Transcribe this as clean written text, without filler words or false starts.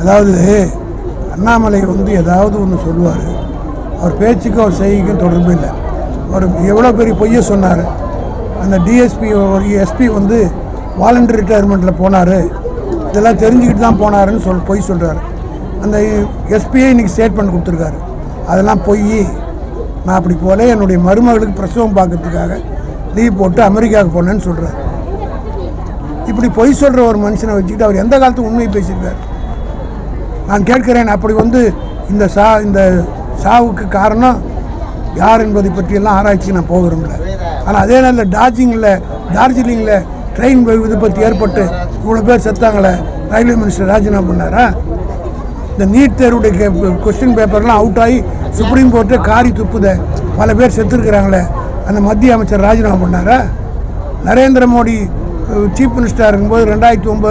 அதாவது அண்ணாமலை ஏதாவது ஒன்று சொல்லுவார், அவர் பேச்சுக்கும் அவர் செய்கைக்கும் தொடர்பு இல்லை. அவர் எவ்வளோ பெரிய பொய்யை சொன்னார். அந்த டிஎஸ்பி ஒரு எஸ்பி வாலண்டரி ரிட்டையர்மெண்ட்டில் போனார், இதெல்லாம் தெரிஞ்சுக்கிட்டு தான் போனாருன்னு பொய் சொல்கிறார். அந்த எஸ்பியை இன்றைக்கி ஸ்டேட்மெண்ட் கொடுத்துருக்காரு, அதெல்லாம் பொய். நான் அப்படி போல என்னுடைய மருமகளுக்கு பிரசவம் பார்க்கறதுக்காக லீவ் போட்டு அமெரிக்காவுக்கு போனேன்னு சொல்கிறார். இப்படி பொய் சொல்கிற ஒரு மனுஷனை வச்சுக்கிட்டு அவர் எந்த காலத்துக்கு உண்மை பேசியிருக்கார்? நான் கேட்கிறேன். அப்படி இந்த சாவுக்கு காரணம் யார் என்பதை பற்றியெல்லாம் ஆராய்ச்சிக்கு நான் போக விரும்பல. ஆனால் அதே நேரத்தில் டார்ஜிலிங்கில் ட்ரெயின் விபத்து ஏற்பட்டு இவ்வளோ பேர் செத்தாங்களே, ரயில்வே மினிஸ்டர் ராஜினாமா பண்ணாரா? இந்த நீட் தேர்வுடைய கொஸ்டின் பேப்பர்லாம் அவுட் ஆகி சுப்ரீம் கோர்ட்டை காரி துப்புத பல பேர் செத்துருக்கிறாங்களே, அந்த மத்திய அமைச்சர் ராஜினாமா பண்ணாரா? நரேந்திர மோடி சீஃப் மினிஸ்டர் இருக்கும்போது 2009